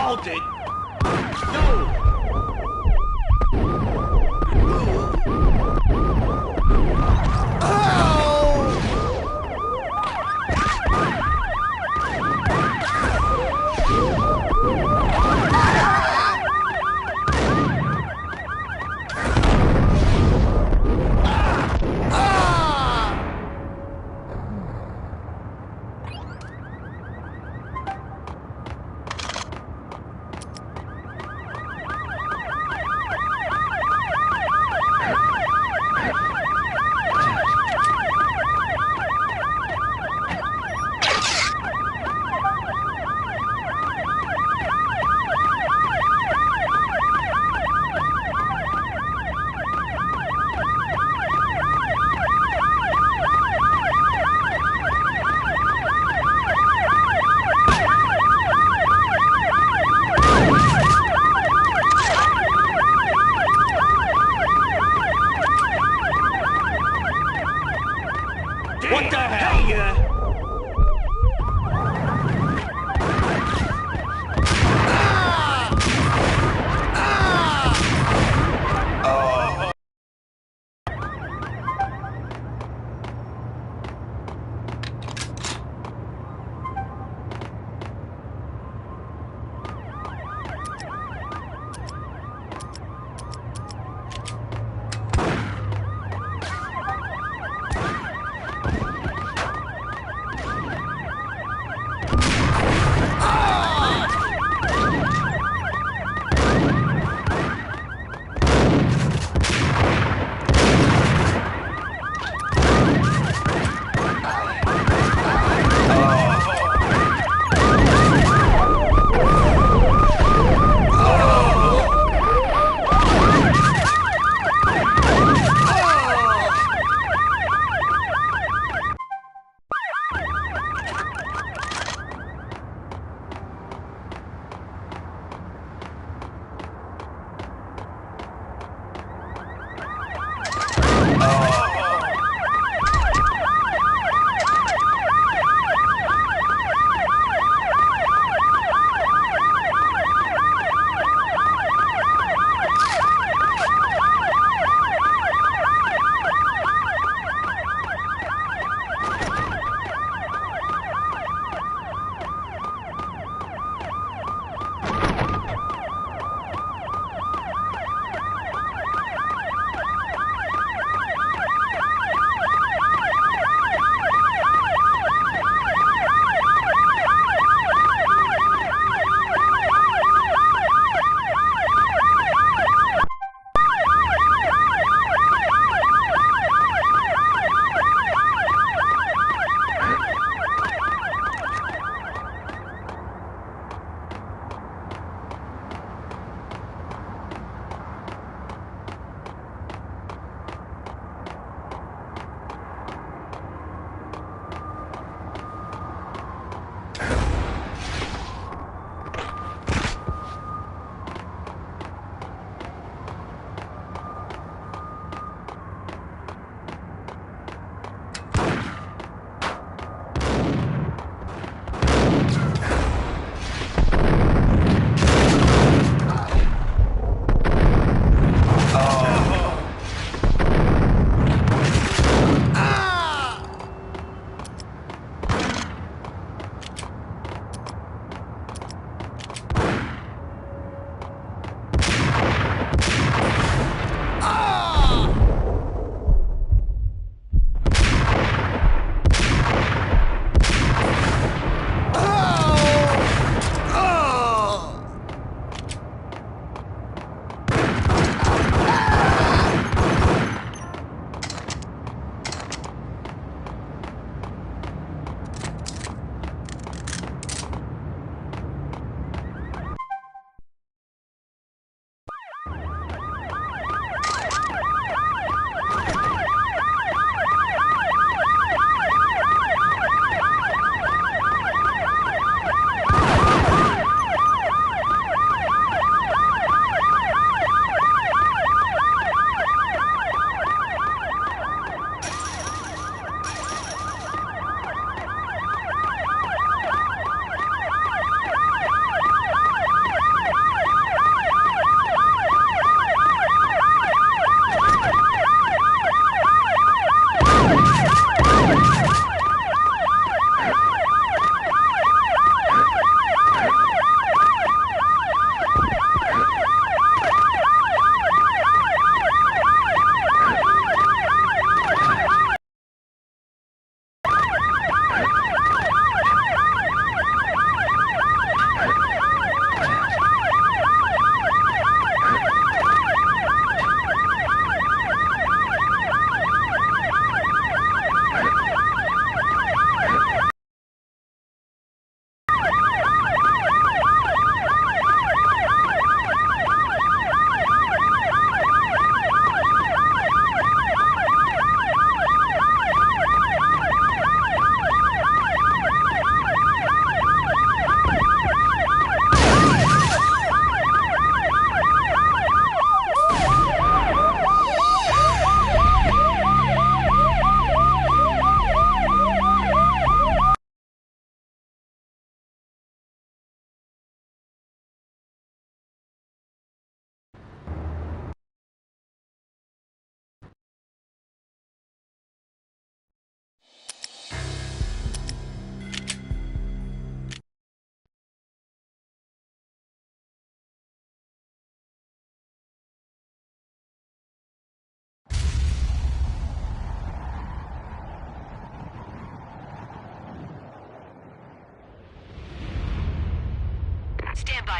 called it! No!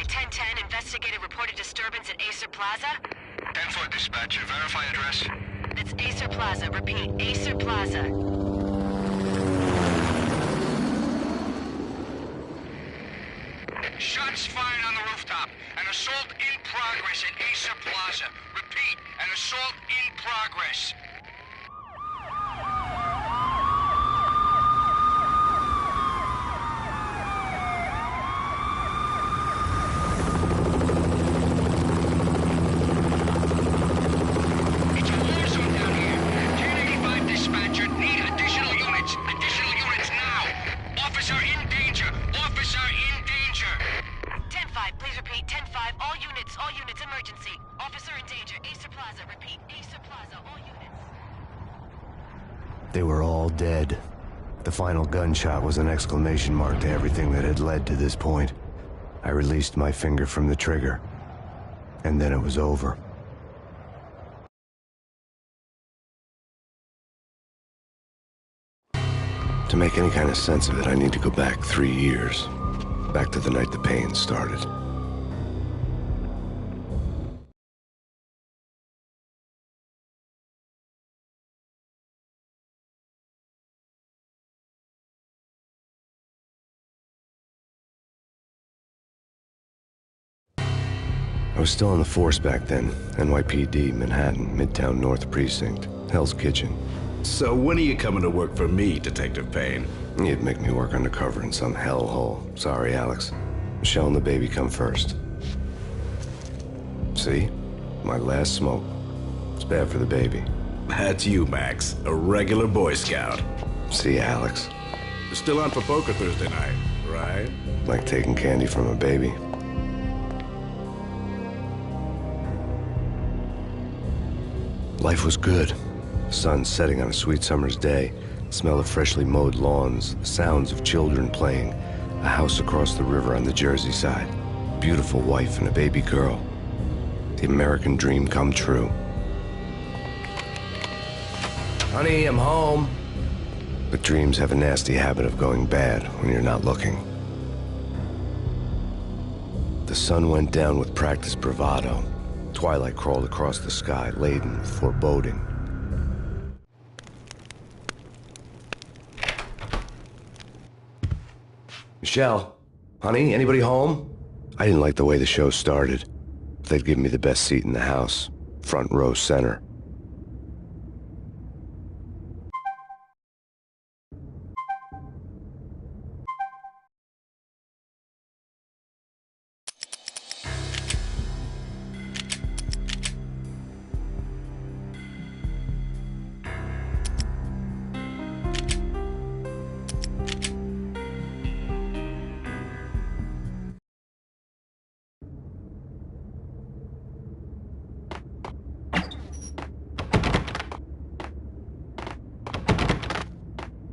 1010, investigated reported disturbance at Acer Plaza. 10-4 dispatcher, verify address. It's Acer Plaza, repeat, Acer Plaza. Shots fired on the rooftop. An assault in progress at Acer Plaza. Repeat, an assault in progress. It's a war zone down here. 1085 dispatcher, need additional units. Additional units now. Officer in danger. Officer in danger. 10-5, please repeat, 10-5, all units, emergency. Officer in danger, Acer Plaza, repeat, Acer Plaza, all units. They were all dead. The final gunshot was an exclamation mark to everything that had led to this point. I released my finger from the trigger, and then it was over. To make any kind of sense of it, I need to go back 3 years. Back to the night the Payne started. I was still on the force back then. NYPD, Manhattan, Midtown North Precinct, Hell's Kitchen. So when are you coming to work for me, Detective Payne? You'd make me work undercover in some hellhole. Sorry, Alex. Michelle and the baby come first. See? My last smoke. It's bad for the baby. That's you, Max. A regular Boy Scout. See, Alex? Still on for poker Thursday night, right? Like taking candy from a baby. Life was good. Sun setting on a sweet summer's day. Smell of freshly mowed lawns. Sounds of children playing. A house across the river on the Jersey side. Beautiful wife and a baby girl. The American dream come true. Honey, I'm home. But dreams have a nasty habit of going bad when you're not looking. The sun went down with practiced bravado. Twilight crawled across the sky, laden with foreboding. Michelle, honey, anybody home? I didn't like the way the show started. They'd given me the best seat in the house, front row center.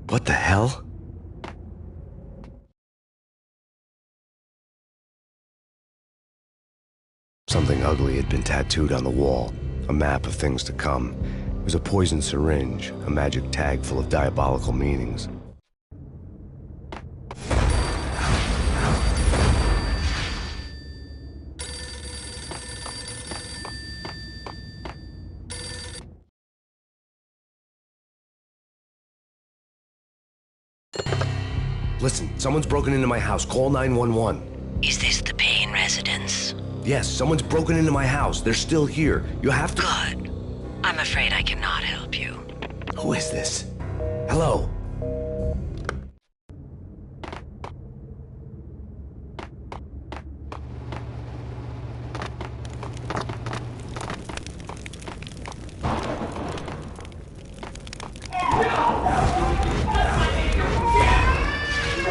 What the hell? Something ugly had been tattooed on the wall, a map of things to come. It was a poison syringe, a magic tag full of diabolical meanings. Listen, someone's broken into my house. Call 911. Is this the Payne residence? Yes, someone's broken into my house. They're still here. You have to... Good. I'm afraid I cannot help you. Who is this? Hello?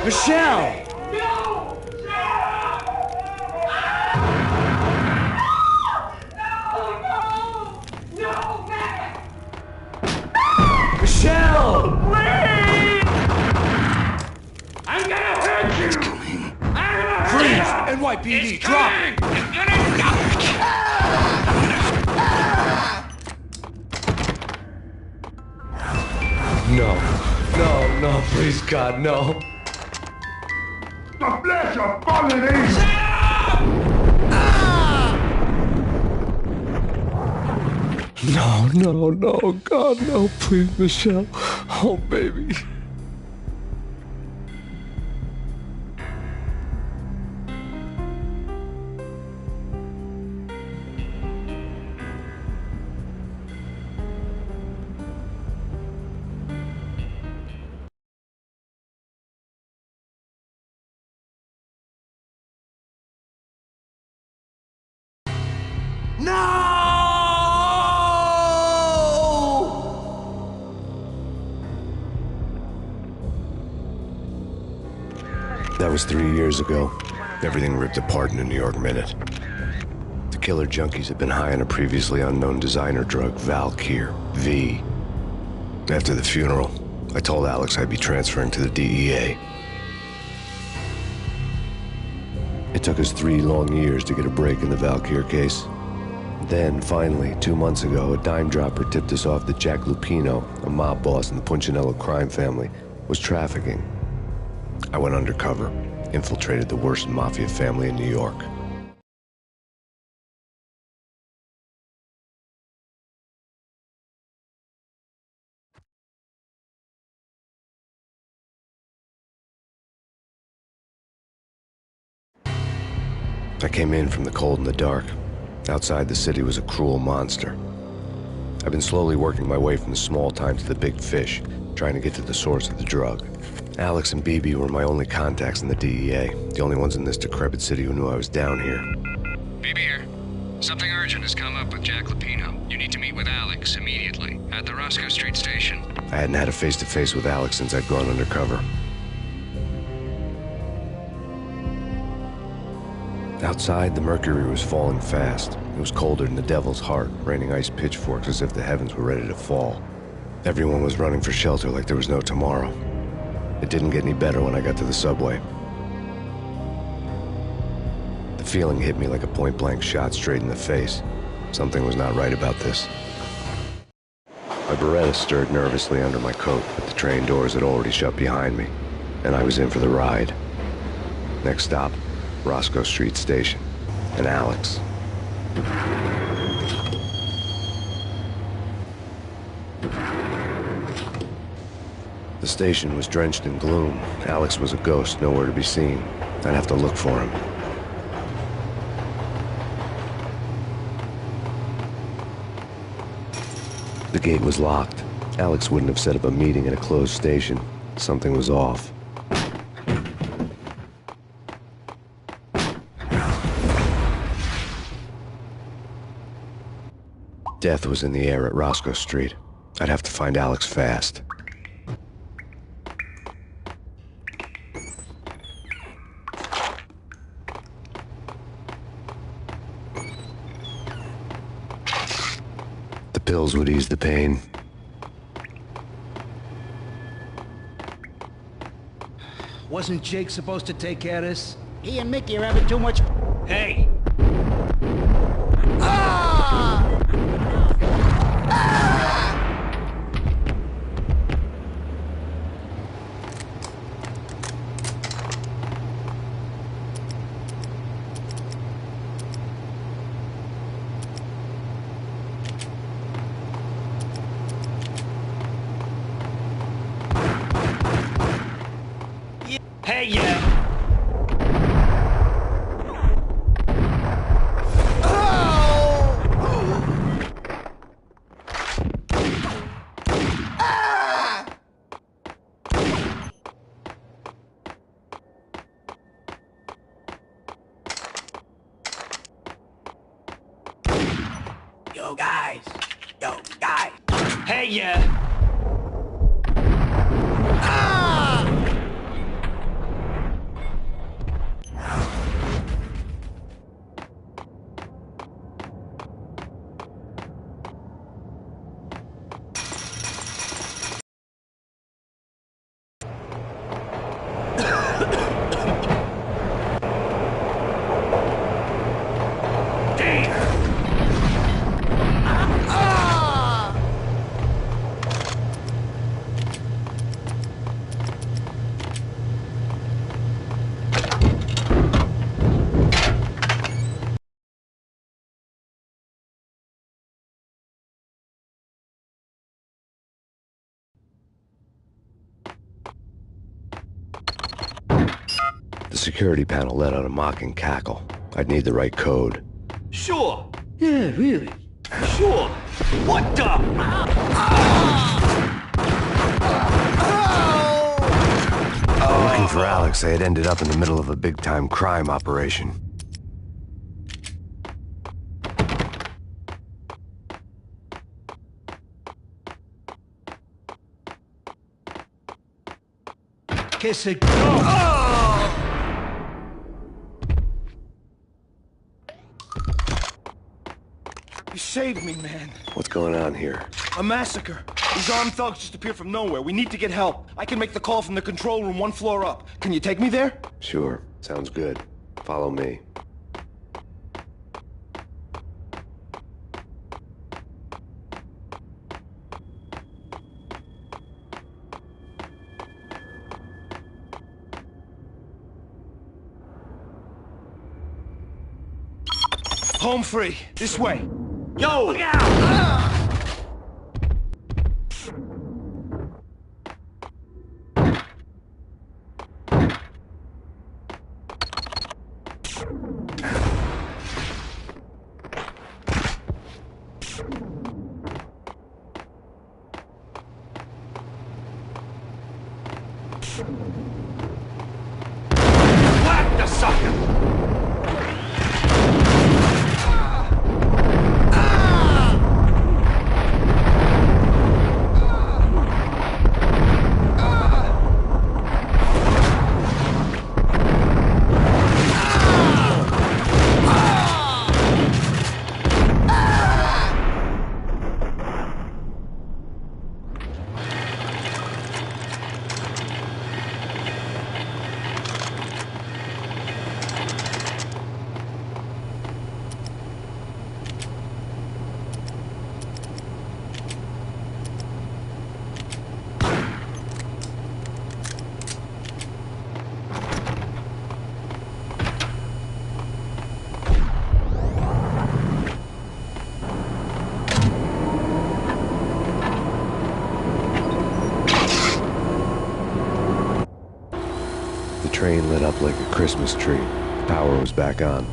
Michelle! Michelle! Wait! I'm gonna hurt you! It's coming. Freeze! NYPD, drop! It's gonna stop! No, please, God, no. The flesh of fallen angels! No, no, no, God, no, please, Michelle. Oh, baby. That was 3 years ago. Everything ripped apart in a New York minute. The killer junkies had been high on a previously unknown designer drug, Valkyr, V. After the funeral, I told Alex I'd be transferring to the DEA. It took us 3 long years to get a break in the Valkyr case. Then, finally, 2 months ago, a dime dropper tipped us off that Jack Lupino, a mob boss in the Punchinello crime family, was trafficking. I went undercover, infiltrated the worst mafia family in New York. I came in from the cold and the dark. Outside, the city was a cruel monster. I've been slowly working my way from the small time to the big fish, trying to get to the source of the drug. Alex and BB were my only contacts in the DEA, the only ones in this decrepit city who knew I was down here. BB here. Something urgent has come up with Jack Lupino. You need to meet with Alex immediately at the Roscoe Street station. I hadn't had a face-to-face with Alex since I'd gone undercover. Outside, the mercury was falling fast. It was colder than the devil's heart, raining ice pitchforks as if the heavens were ready to fall. Everyone was running for shelter like there was no tomorrow. It didn't get any better when I got to the subway. The feeling hit me like a point-blank shot straight in the face. Something was not right about this. My Beretta stirred nervously under my coat, but the train doors had already shut behind me, and I was in for the ride. Next stop, Roscoe Street Station, and Alex. The station was drenched in gloom. Alex was a ghost, nowhere to be seen. I'd have to look for him. The gate was locked. Alex wouldn't have set up a meeting at a closed station. Something was off. Death was in the air at Roscoe Street. I'd have to find Alex fast. The pills would ease the pain. Wasn't Jake supposed to take care of this? He and Mickey are having too much... Hey! Hey, yeah! Yo, guys! Yo, guys! Hey, yeah! security panel let out a mocking cackle. I'd need the right code. Sure. Yeah, really. Sure. What the? While looking for Alex, they had ended up in the middle of a big-time crime operation. Kiss it. Oh! You saved me, man. What's going on here? A massacre. These armed thugs just appeared from nowhere. We need to get help. I can make the call from the control room 1 floor up. Can you take me there? Sure, sounds good. Follow me. Home free. This way. Yo! Look out! Whack the sucker! The train lit up like a Christmas tree. Power was back on.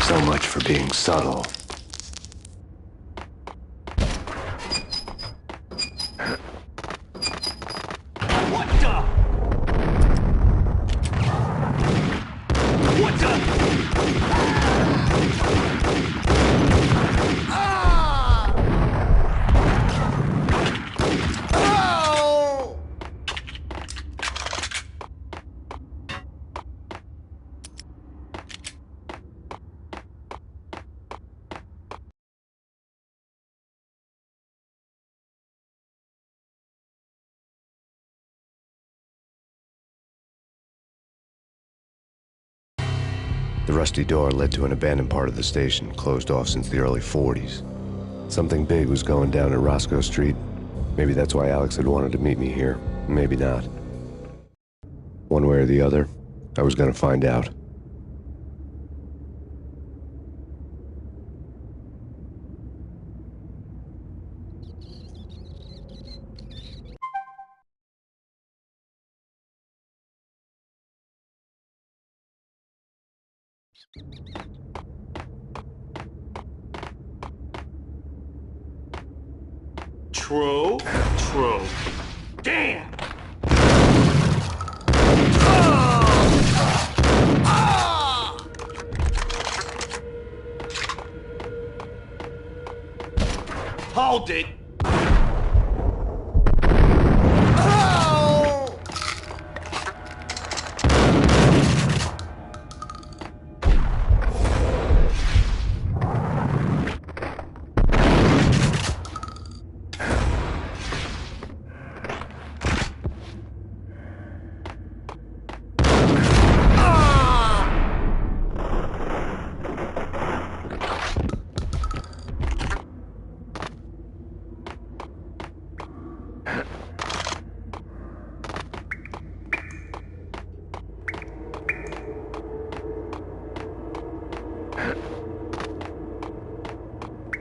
So much for being subtle. What the? What the? The rusty door led to an abandoned part of the station, closed off since the early 40s. Something big was going down at Roscoe Street. Maybe that's why Alex had wanted to meet me here. Maybe not. One way or the other, I was gonna find out. True. Damn! Hold it!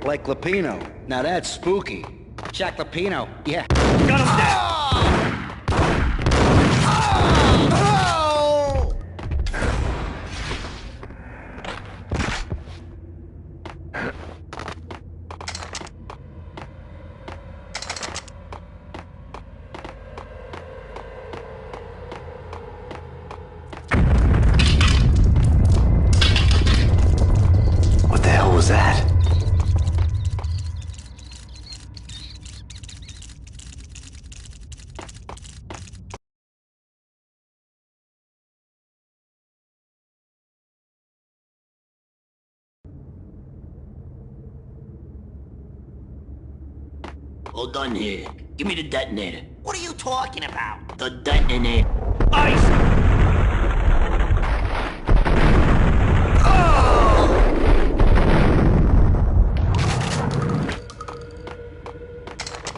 Like Lapino. Now that's spooky. Jack Lapino, yeah. Got him down! What the hell was that? All done here. Give me the detonator. What are you talking about? The detonator. Ice!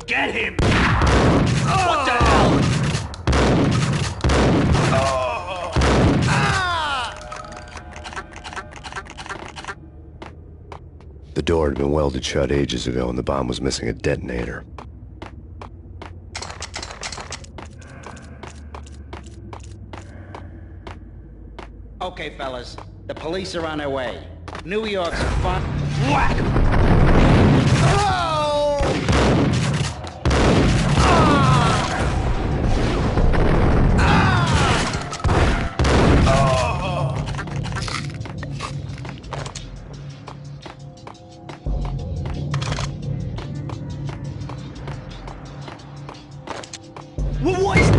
Get him! What the hell? The door had been welded shut ages ago and the bomb was missing a detonator. Okay, fellas. The police are on their way. New York's fun. Whack! What is...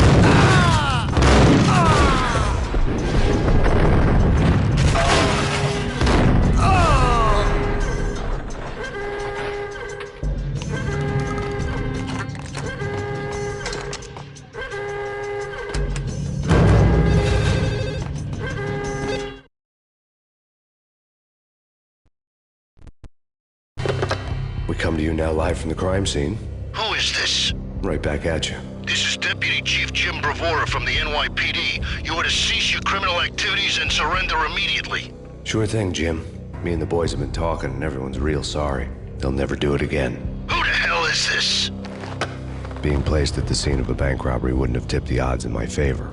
We come to you now live from the crime scene. Who is this? Right back at you. This is Deputy Chief Jim Bravura from the NYPD. You are to cease your criminal activities and surrender immediately. Sure thing, Jim. Me and the boys have been talking and everyone's real sorry. They'll never do it again. Who the hell is this? Being placed at the scene of a bank robbery wouldn't have tipped the odds in my favor.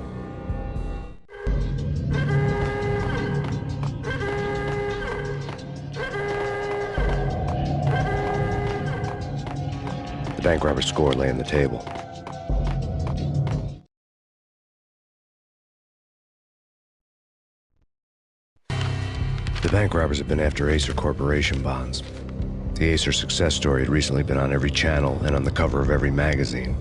The bank robber's score lay on the table. The bank robbers have been after Acer Corporation bonds. The Acer success story had recently been on every channel and on the cover of every magazine.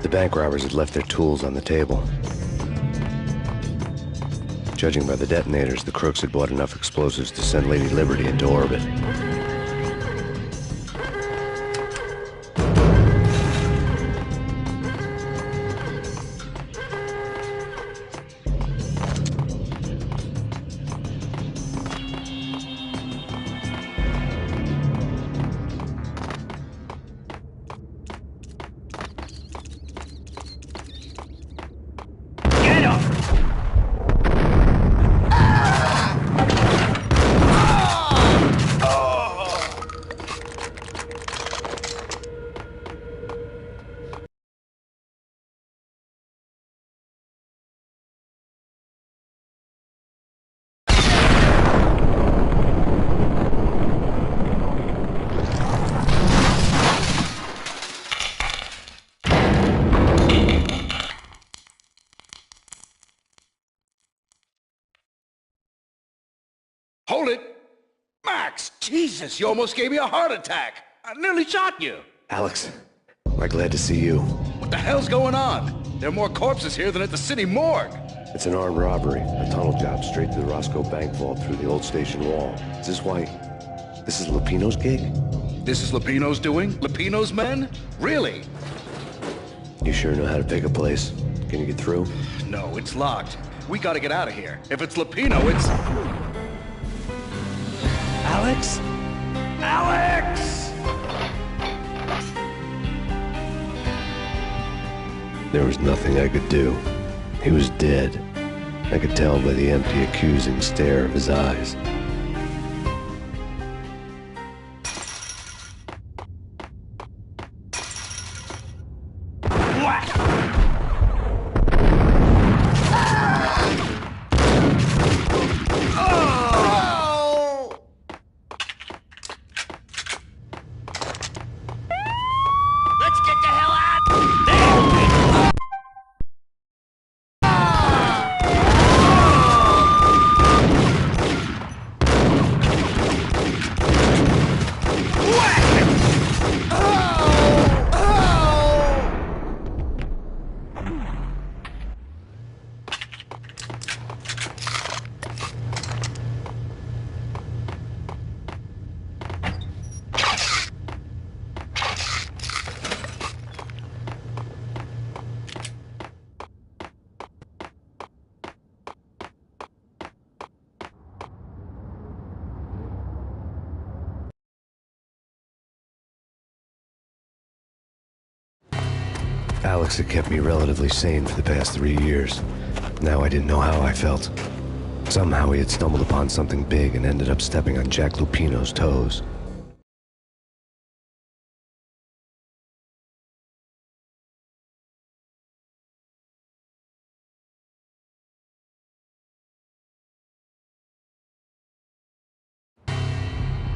The bank robbers had left their tools on the table. Judging by the detonators, the crooks had bought enough explosives to send Lady Liberty into orbit. Jesus, you almost gave me a heart attack. I nearly shot you. Alex, am I glad to see you? What the hell's going on? There are more corpses here than at the city morgue. It's an armed robbery, a tunnel job straight to the Roscoe Bank vault through the old station wall. Is this why... this is Lupino's gig? This is Lupino's doing? Lupino's men? Really? You sure know how to pick a place? Can you get through? No, it's locked. We gotta get out of here. If it's Lupino, it's... Alex? Alex! There was nothing I could do. He was dead. I could tell by the empty, accusing stare of his eyes. Let's get the hell out! Alex had kept me relatively sane for the past 3 years. Now I didn't know how I felt. Somehow he had stumbled upon something big and ended up stepping on Jack Lupino's toes.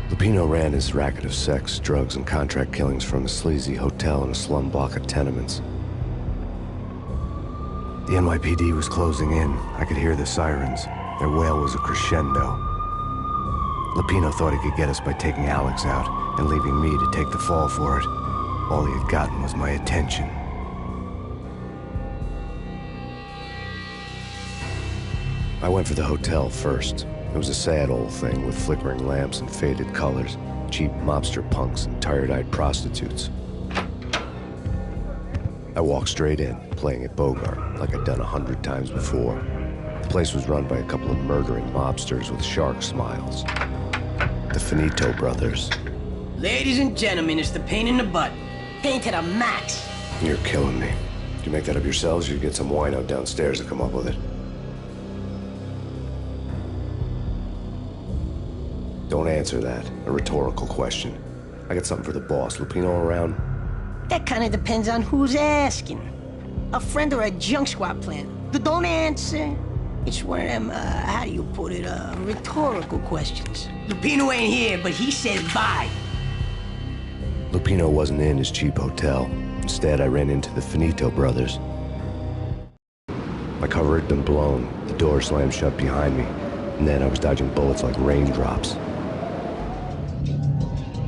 Lupino ran his racket of sex, drugs, and contract killings from a sleazy hotel in a slum block of tenements. The NYPD was closing in. I could hear the sirens. Their wail was a crescendo. Lupino thought he could get us by taking Alex out and leaving me to take the fall for it. All he had gotten was my attention. I went for the hotel first. It was a sad old thing with flickering lamps and faded colors, cheap mobster punks and tired-eyed prostitutes. I walked straight in, playing at Bogart, like I'd done 100 times before. The place was run by a couple of murdering mobsters with shark smiles. The Finito brothers. Ladies and gentlemen, it's the Payne in the butt. Payne to the max. You're killing me. Did you make that up yourselves, or you get some wino downstairs to come up with it? Don't answer that. A rhetorical question. I got something for the boss. Lupino around? That kind of depends on who's asking. A friend or a junk squad plan. Don't answer. It's one of them, how do you put it, rhetorical questions. Lupino ain't here, but he said bye. Lupino wasn't in his cheap hotel. Instead, I ran into the Finito brothers. My cover had been blown. The door slammed shut behind me. And then I was dodging bullets like raindrops.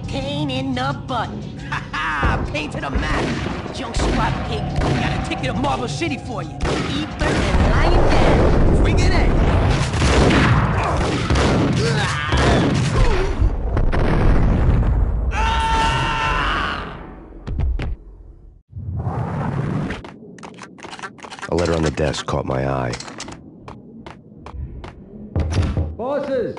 Payne in the butt. Ha ha! Payne to the max. Junk squad pig. Got a ticket to Marble City for you. Ether and lying down. Bring it in. A letter on the desk caught my eye. Bosses!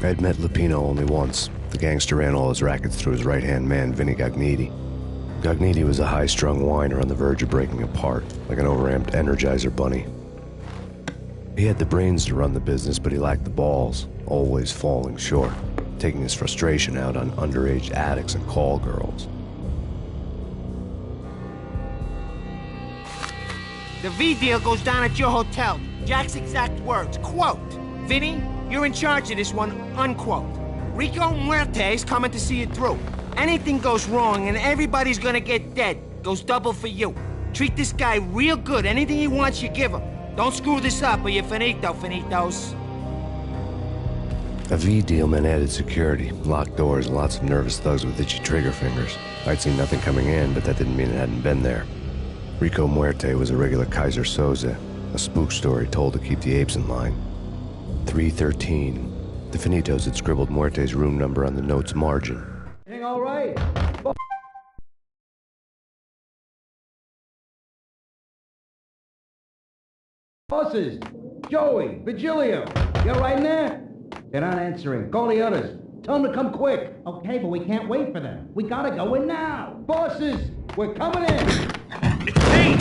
I had met Lupino only once. The gangster ran all his rackets through his right-hand man, Vinny Gagniti. Gagniti was a high-strung whiner on the verge of breaking apart, like an overamped Energizer bunny. He had the brains to run the business, but he lacked the balls, always falling short, taking his frustration out on underage addicts and call girls. The V deal goes down at your hotel. Jack's exact words, quote, Vinny, you're in charge of this one, unquote. Rico Muerte's coming to see it through. Anything goes wrong and everybody's gonna get dead. Goes double for you. Treat this guy real good. Anything he wants, you give him. Don't screw this up or you're finito, finitos. A V deal meant added security, locked doors, and lots of nervous thugs with itchy trigger fingers. I'd seen nothing coming in, but that didn't mean it hadn't been there. Rico Muerte was a regular Kaiser Soze, a spook story told to keep the apes in line. 313. The Finitos had scribbled Muerte's room number on the note's margin. Everything all right? Bosses! Joey! Vigilio! You're right in there? They're not answering. Call the others. Tell them to come quick. Okay, but we can't wait for them. We gotta go in now. Bosses! We're coming in! It's Payne!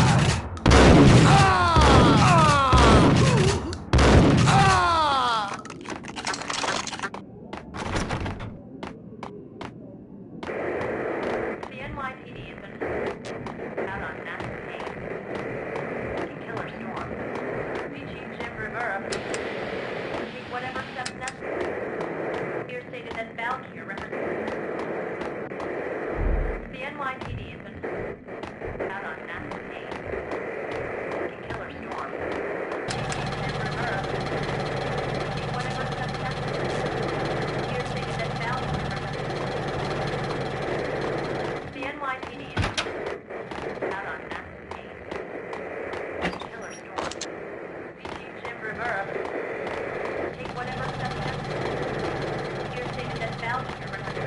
The NYPD has been out on massive Payne. Killer storm. PG Jim Rivera. Take whatever steps necessary. Here stated that Valkyrie represents. The NYPD has been out on massive Payne. Killer storm. PG Jim Rivera. Take whatever steps necessary. Here stated that Valkyrie represents. The NYPD is out on massive Payne. Killer storm. PG Jim Rivera. Take whatever steps necessary. Here stated that Valkyrie represents.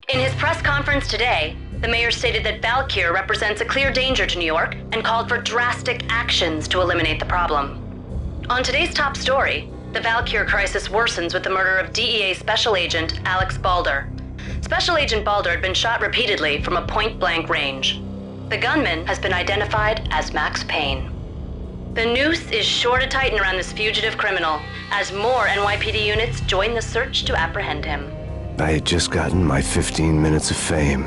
In his press conference today, the mayor stated that Valkyrie represents a clear danger to New York and called for drastic actions to eliminate the problem. On today's top story, the Valkyrie crisis worsens with the murder of DEA Special Agent Alex Balder. Special Agent Balder had been shot repeatedly from a point-blank range. The gunman has been identified as Max Payne. The noose is sure to tighten around this fugitive criminal as more NYPD units join the search to apprehend him. I had just gotten my 15 minutes of fame.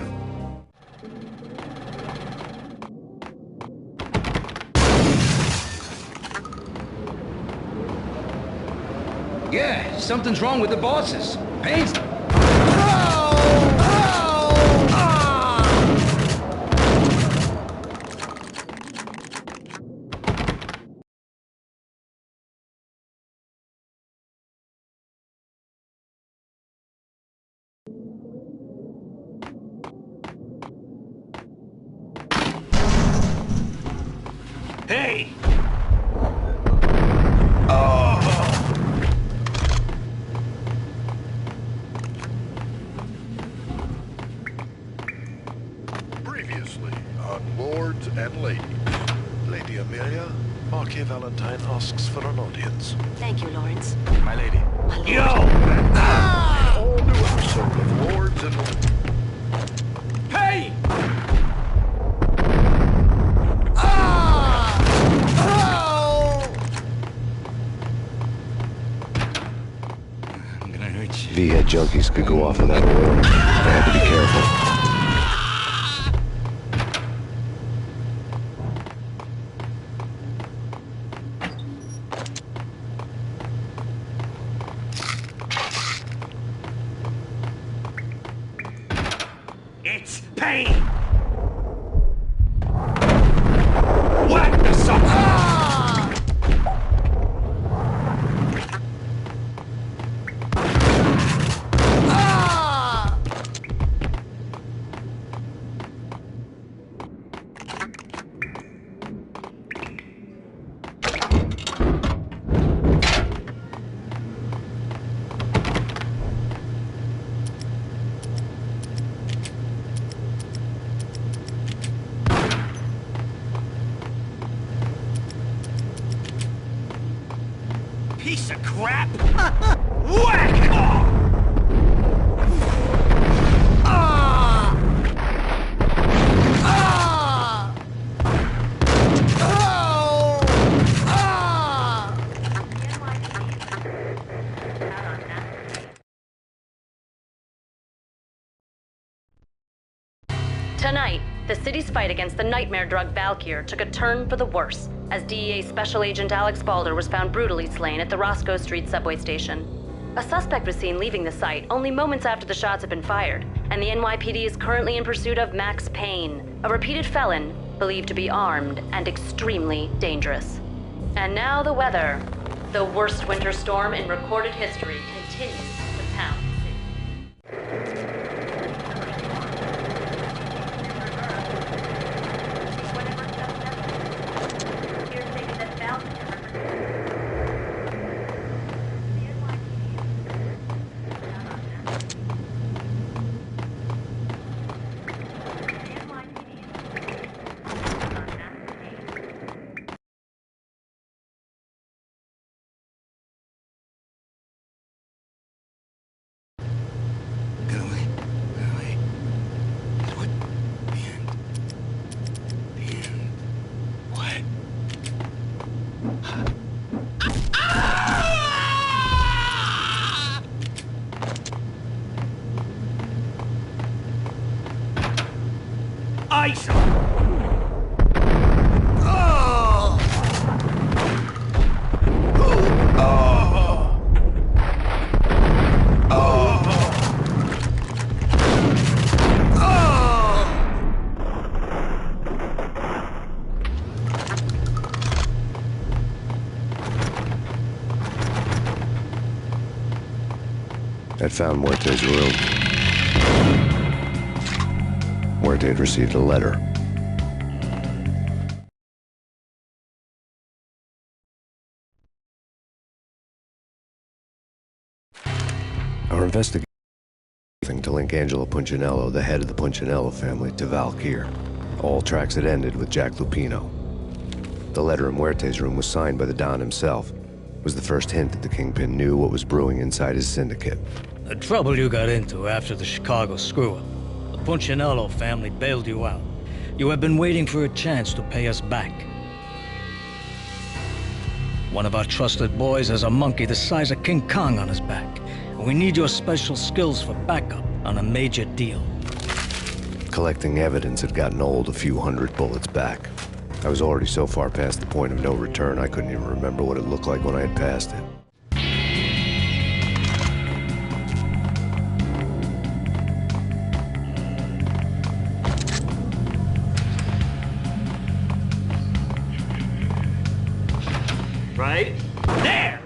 Yeah, something's wrong with the bosses. Payne's... Hey! Previously on Lords and Ladies. Lady Amelia, Marquis Valentine asks for an audience. Thank you, Lawrence. My lady. Yo! All new episode of Lords and Ladies. Hey! I'm gonna hurt you. V-head junkies could go off without a warning. I had to be careful. It's Payne! What the sucker? Piece of crap! Whack! Tonight, the city's fight against the nightmare drug Valkyrie took a turn for the worse as DEA Special Agent Alex Balder was found brutally slain at the Roscoe Street subway station. A suspect was seen leaving the site only moments after the shots had been fired, and the NYPD is currently in pursuit of Max Payne, a repeated felon believed to be armed and extremely dangerous. And now the weather. The worst winter storm in recorded history continues to pound the city. Ice! I'd found Muerte's room. Muerte had received a letter. Our investigation to link Angelo Punchinello, the head of the Punchinello family, to Valkyr. All tracks had ended with Jack Lupino. The letter in Muerte's room was signed by the Don himself. It was the first hint that the Kingpin knew what was brewing inside his syndicate. The trouble you got into after the Chicago screw-up. The Punchinello family bailed you out. You have been waiting for a chance to pay us back. One of our trusted boys has a monkey the size of King Kong on his back. And we need your special skills for backup on a major deal. Collecting evidence had gotten old a few hundred bullets back. I was already so far past the point of no return, I couldn't even remember what it looked like when I had passed it. Right there!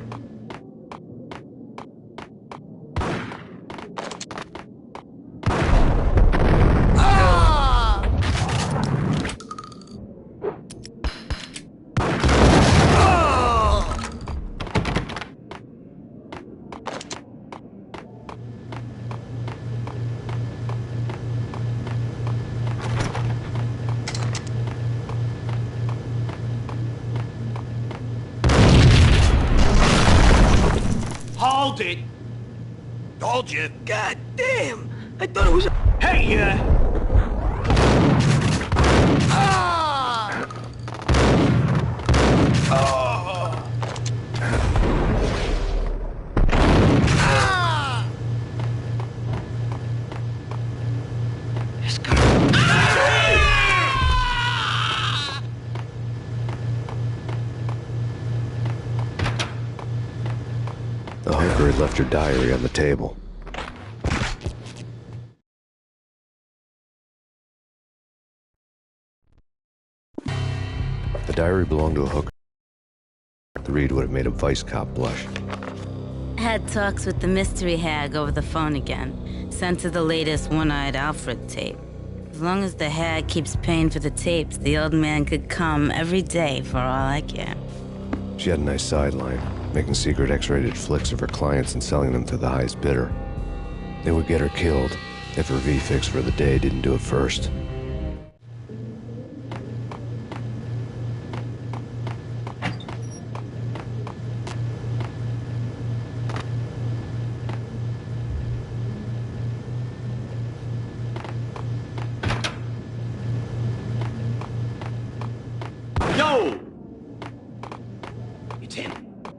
Hold it! Told you. God damn! I thought it was a... Hey, The hooker had left her diary on the table. The diary belonged to a hooker. The read would have made a vice cop blush. Had talks with the mystery hag over the phone again. Sent her the latest One-Eyed Alfred tape. As long as the hag keeps paying for the tapes, the old man could come every day for all I care. She had a nice sideline, making secret X-rated flicks of her clients and selling them to the highest bidder. They would get her killed if her V-fix for the day didn't do it first. Yo! It's him.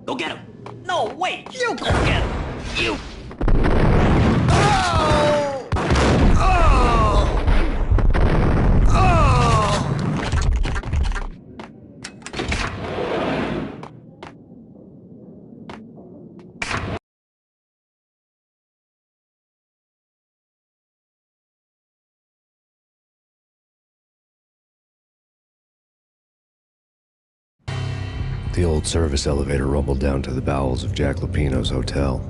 Go get him. No, wait, you go get him. You The old service elevator rumbled down to the bowels of Jack Lupino's hotel.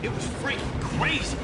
It was freaking crazy.